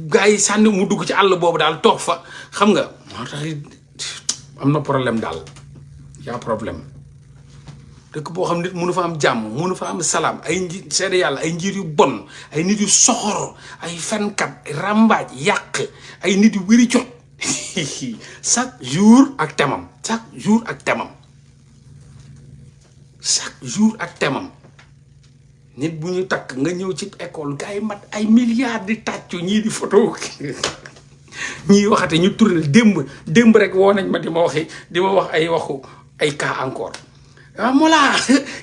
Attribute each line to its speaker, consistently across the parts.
Speaker 1: gars yi sànni mu dugg ci àll boobu daal toog fa xam nga moo tax am na problème daal yaa problème dëkk boo xam nit mënu fa am jàmm mënu fa am salaam ay njiit seede yàlla ay njiit yu bon ay nit yu soxor ay fenkat rambaaj yàq ay nit yu wéri cot chaque jour ak temam chaque jour ak temam chaque jour ak temam nit bu ñu takk nga ñëw ci école gars yi mat ay milliards di tàccu ñii di photo ñii waxate ñu tourné démb rek woo nañ ma di ma wax ay waxu ay cas encore waaw Mollah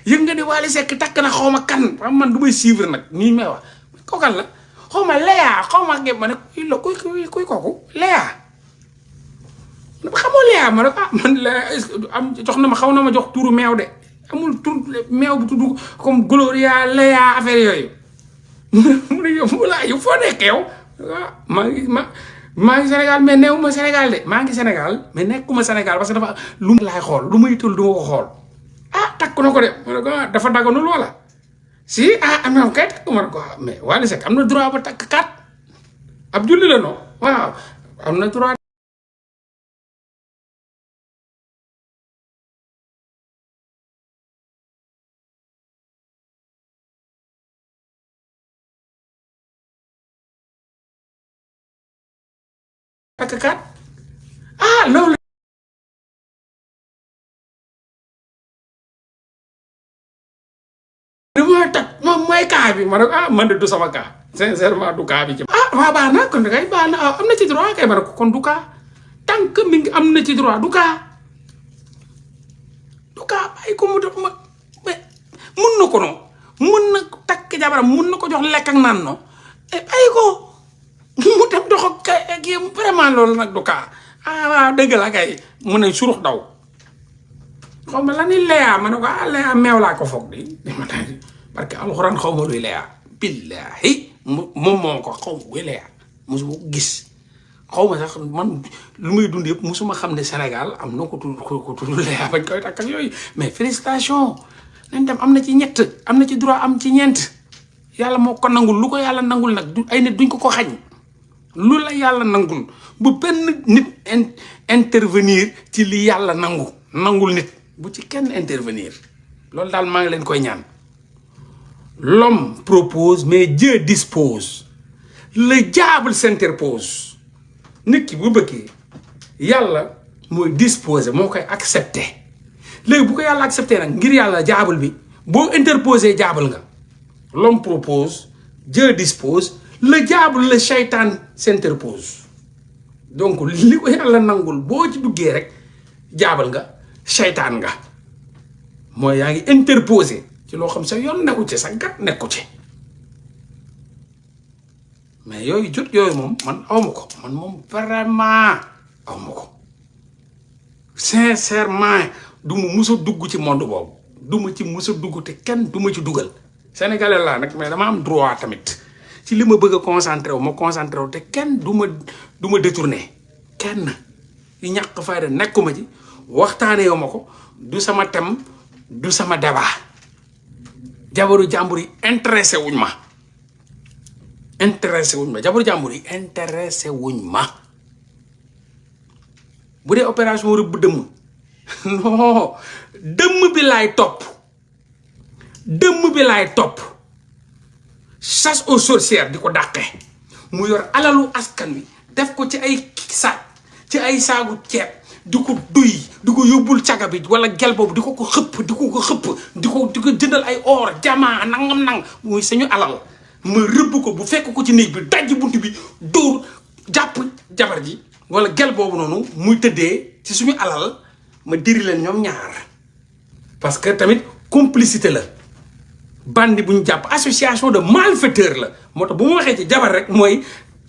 Speaker 1: yëg nga ne Wally Seck takk na xaw ma kan xam man du may suivre nag nii may wax kookal la xaw ma Léa xaw ma ngeen ma ne kuy kooku Léa xamoo Léa ma ne man Léa est-ce que am jox na ma xaw na ma jox turu meew de amul tur meew bu tudd comme Gloria Léa affaire yooyu mu ne yow Mollah yow foo nekk yow maa ngi Sénégal mais néew ma Sénégal de maa ngi Sénégal mais nekkuma Sénégal parce que dafa lu laay xool lu may tul du ma ko xool takk na ko de ma ne ko dafa daganul wala si am na kay takk ma ne ko mais Wally Seck am na droit ba takk kat ab julli la non waaw am na droit takk kat loolu dama takk moom mooy kaa bi ma ne ko man de du sama kaa sincèrement du kaa bi ci waa baax na kon kay baax na am na ci droit kay ma ne ko kon du kaa tant que mi ngi am na ci droit du kaa bàyyi ko mu def ma mais mun na ko noonu mun na takk jabaram mun na ko jox lekk ak naan noonu bàyyi ko mu dem dox ak kii vraiment loolu nag du kaa waaw dëgg la kay mu ne surux daw xaw ma la ni Léa ma ne ko Léa meew laa ko foog di dama daal parce que alxuraan xaw ma luy Léa billahi moom moo ko xaw ma luy Léa mosuma ko gis xaw ma sax man lu muy dund yëpp mosuma xam ne Sénégal am na ko tudd Léa bañ koy takk ak yooyu mais félicitation nañ dem am na ci ñett am na ci droit am ci ñeent yàlla moo ko nangul lu ko yàlla nangul nag du ay nit duñ ko xañ lu la yàlla nangul bu benn nit intervenir ci li yàlla nangul nit bu ci kenn intervenir loolu daal maa ngi leen koy ñaan l'homme propose mais Dieu dispose le diable s'interpose nit ki bu bëggee yàlla mooy disposer moo koy accepter léegi bu ko yàlla accepter nag ngir yàlla diable bi boo interposer diable nga l'homme propose Dieu dispose le diable le shaytan s'interpose donc li ko yàlla nangul boo ci duggee rek diable nga seytaan nga mooy yaa ngi interposé ci loo xam sa yoon nekku ci sa gat nekku ci mais yooyu jot yooyu moom man awma ko man moom vraiment awma ko sincèrement du ma mus a dugg ci monde boobu du ma ci mus a dugg te kenn du ma ci dugal sénégalais laa nag mais dama am droit tamit ci li ma bëgg a concentré wu ma concentré wu te kenn du ma détourné kenn yi ñàkk fayda nekkuma ci waxtaanee ma ko du sama thème du sama débat jabaru jàmbur yi intéressé wuñ ma jabaru jàmbur yi intéressé wuñ ma bu dee opération rëbb dëmm non dëmm bi laay topp chasse aux sorcières di ko dàqee mu yor alalu askan wi def ko ci ay saag ci ay saagu ceeb di ko duy di ko yóbbul caga bi wala gel boobu di ko xëpp di ko jëndal ay or jamaa nangam muy suñu alal ma rëbb ko bu fekk ko ci néeg bi dajj bunt bi dóor jàpp jabar ji wala gel boobu noonu muy tëddee ci suñu alal ma diri leen ñoom ñaar parce que tamit complicité la bandi bu ñu jàpp association de malfaiteurs la moo tax bu ma waxee ci jabar rek mooy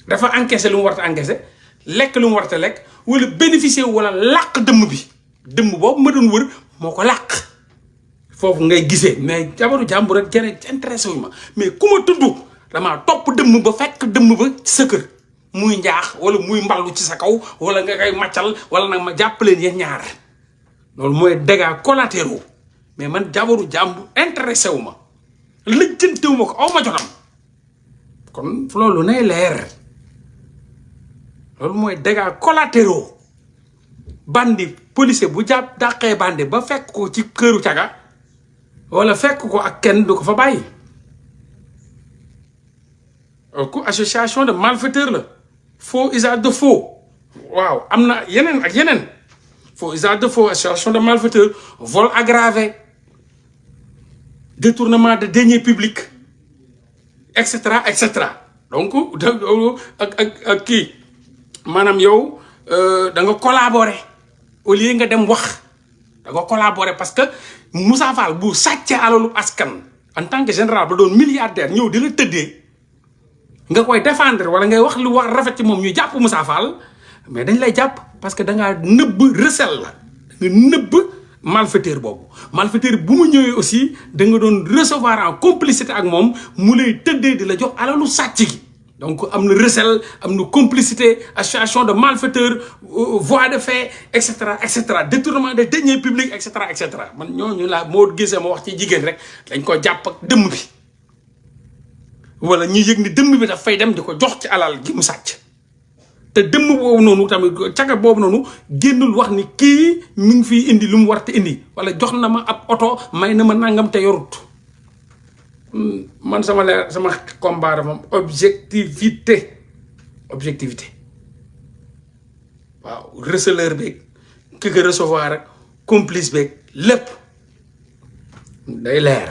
Speaker 1: dafa encaissé lu mu war a encaissé lekk lu mu war a lekk wala bénéficier wala làq dëmm boobu ma doon wër moo ko làq foofu ngay gisee mais jabaru jàmbur rek jene intéressé wuñu ma mais ku ma tudd damaa topp dëmm ba fekk dëmm ba ci sa kër muy njaax wala muy mballu ci sa kaw wala nga koy maccal wala nag ma jàppaleen yeen ñaar loolu mooy dégâts collatéraux mais man jabaru jàmbur intéressé wu ma lijjantewu ma ko aw ma jotam kon loolu nay leer loolu mooy dégâts collatéraux bandi policier bu jàpp dàqee bandi ba fekk ko ci këru caga wala fekk ko ak kenn du ko fa bàyyi ku association de malfaiteurs la faux usage de faux waaw am na yeneen ak yeneen faux usage de faux association de malfaiteurs vol aggravé détournement de deniers publics et cetera et cetera donc ak kii maanaam yow da nga collaborer au lieu nga dem wax da nga collaborer parce que Moussa Fall bu sàccee alalu askan en tant que général ba doon milliardaire ñëw di la tëddee nga koy défendre wala ngay wax lu war rafet ci moom ñu jàpp Moussa Fall mais dañ lay jàpp parce que da ngaa nëbb recel la da nga nëbb malfaiteur boobu malfaiteur bu mu ñëwee aussi da nga doon recevoir en complicité ak moom mu lay tëddee di la jox alalu sàcc gi donc am na recel am na complicité association de malfaiteurs voie de fait et cetera détournement des deniers publics et cetera man ñooñu laa moo gisee ma wax ci jigéen rek dañ ko jàpp ak dëmm bi wala ñi yëg ni dëmm bi daf fay dem di ko jox ci alal gi mu sàcc te dëmm boobu noonu tamit caga boobu noonu génnul wax ni kii mi ngi fiy indi lu mu war te indi wala jox na ma ab oto may na ma nangam te yorut man sama leer sama combat dafa objectivité waaw receleur beeg ki ko recevoir ak complice beeg lépp day leer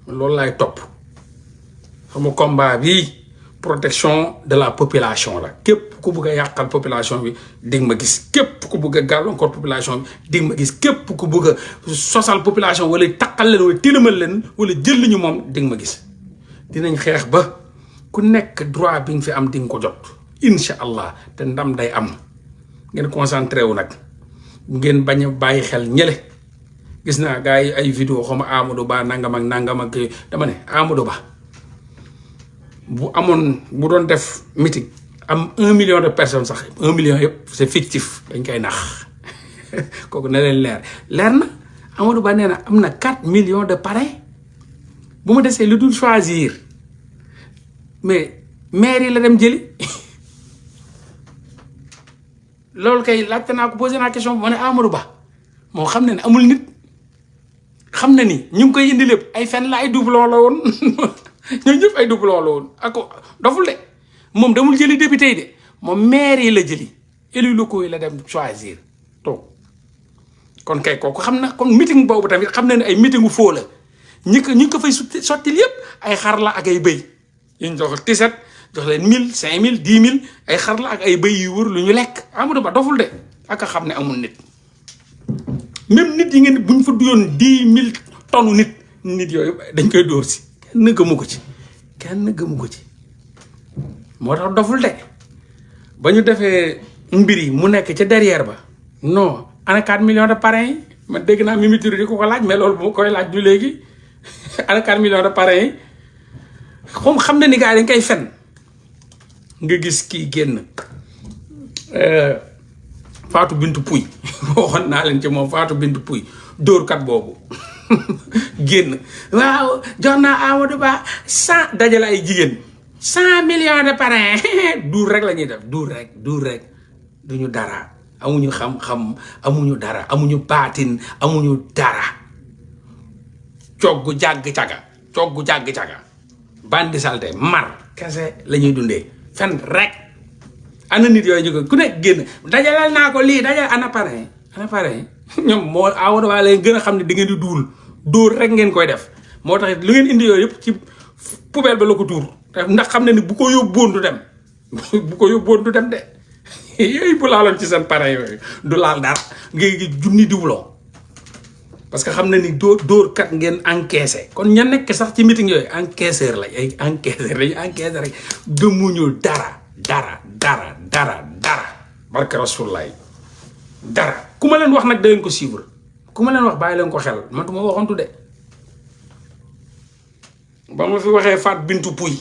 Speaker 1: loolu laay topp sama combat bi protection de la population la képp ku bëgg a yàqal population bi dig ma gis képp ku bëgg a gàllankoor population bi dig ma gis képp ku bëgg a sosal population wala taqal leen wala tilimal leen wala jël li ñu moom dig ma gis dinañ xeex ba ku nekk droit bi nga fi am di nga ko jot incha allah te ndam day am ngeen concentré wu nag ngeen bañ a bàyyi xel ñële gis naa gars yi ay vidéo xaw ma Amadou Ba nangam ak dama ne Amadou Ba bu amoon bu doon def meeting am 1 million de personnes sax 1 million yëpp c'est fictif dañ koy nax kooku ne leen leer na Amadou Ba nee na am na 4 millions de parrains bu ma desee lu dul choisir mais maire yi la dem jëli loolu kay laajte naa ko posé naa question bu ma ne Amadou Ba moo xam ne amul nit xam na ni ñu ngi koy indi lépp ay fen la ay doublon la woon ñooñu ñëpp ay doublon la woon ak doful de moom damul jëli député yi de moom maire yi la jëli élus locaux yi la dem choisir toog kon kay kooku xam na kon meeting boobu tamit xam na ne ay meetingu foo la ñi ko fay sottil yëpp ay xar la ak ay bëy yuñ jox tiset jox leen 1000 5000 10 000 ay xar la ak ay bëy yu wër lu ñu lekk Amadou Ba doful de ak a xam ne amul nit même nit yi ngeen buñ fa duyoon 10 000 tonnes nit yooyu dañ koy dóor si kenn gëmu ko ci moo tax doful de ba ñu defee mbir yi mu nekk ca derrière ba non ana 4 millions de parrains yi ma dégg naa Mimi Touré di ko laaj mais loolu bu ma koy laaj du léegi ana 4 millions de parrains yi xam na ni gars yi dañ koy fen nga gis kii génn Fatou Bintou Pouy waxoon naa leen ci moom Fatou Bintou Pouy dóorkat boobu génn waaw jox naa Amadou Ba 100 dajale ay jigéen 100 millions de parrains duur rek la ñuy def duur rek duñu dara amuñu xam-xam amuñu dara amuñu baatin amuñu dara coggu jàgg caga bandi salte mar kese la ñuy dundee fen rek ana nit yooyu ñu ko ku nekk génn dajaleel naa ko lii dajale ana parrain ñoom moo Amadou Ba leen gën a xam ne di ngeen di dóor rek ngeen koy def moo tax lu ngeen indi yooyu yëpp ci poubelle ba la ko tuur ndax xam ne ni bu ko yóbboon du dem de yooyu bu laaloon ci seen parrain yooyu du laal dara ngay junni diwloo parce que xam na ni dóor kat ngeen encaissé kon ña nekk sax ci meeting yooyu encaisseur la ay encaisseur lañu encaissé rek gëmuñu dara barke Rasulullah dara ku ma leen wax nag da leen ko suivre ku ma leen wax bàyyi leen ko xel man du ma waxantu de ba ma fi waxee Fatou Bintou Pouy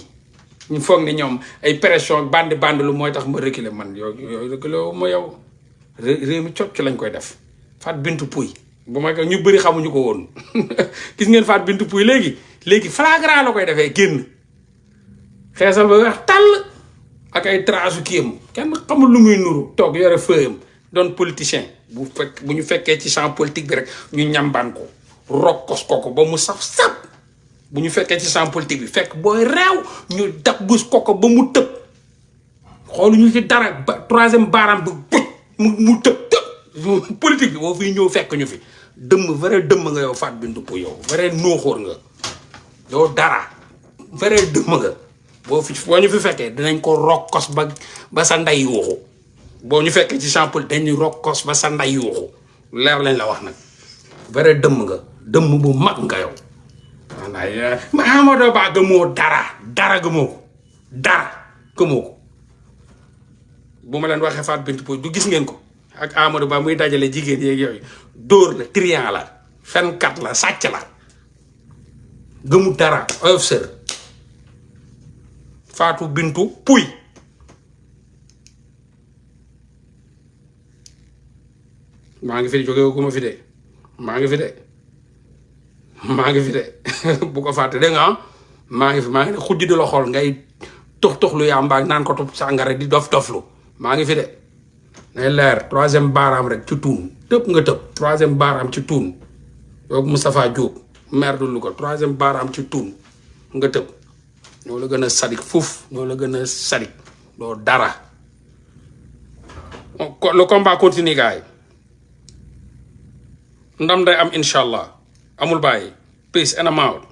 Speaker 1: ñu foog ni ñoom ay pression bandi lu mooy tax ma reculer man yooyu reculer ma yow réew mi cocc lañ koy def Fatou Bintou Pouy bu ma ñu bëri xamuñu ko woon gis ngeen Fatou Bintou Pouy léegi flagrant la koy defee génn xeesal ba wax tàll ak ay trasu kiyam kenn xamul lu muy nuru toog yore feuillam doon politicien bu ñu fekkee ci champ politique bi rek ñu ñambaan ko rokkos ko ba mu saf bu ñu fekkee ci champ politique bi fekk booy réew ñu dabbus ko ba mu tëb xooluñu ci dara ba troisième baaraam bi buj mu tëb politique bi boo fiy ñëw fekk ñu fi dëmm vrai dëmm nga yow Fatou Binetou Pouye yow vrai nooxóor nga yow dara vrai dëmm nga boo ñu fi fekkee dinañ ko rokkos ba sa nday yuuxu boo ñu fekkee ci champ politique dañuy rokkos ba sa nday yuuxu leer lañ la wax nag vrai dëmm nga dëmm bu mag nga yow ma Amadou Ba gëmoo dara gëmoo ko bu ma leen waxee Fatou Binetou Pouye du gis ngeen ko ak Amadou Ba muy dajale jigéen yeeg yooyu dóor la trian la fenkat la sàcc la gëmu dara oyof sër Fatou Binetou Pouye maa ngi fi jóge gu ma fi de maa ngi fi de bu ko fàtte dégg nga maa ngi ne xujj di la xool ngay tox lu yàmbaag naan ko topp sàngara di dof-doflu maa ngi fi de nay leer troisième baaraam rek ci tuun tëb nga tëb troisième baaraam ci tuun yow Moustapha Diop maire de Louga troisième baaraam ci tuun nga tëb ñoo la gën a sadik fuuf ñoo la gën a sadik doo dara le combat continue gars yi ndam day am incha allah amul bàyyi peace and I'm out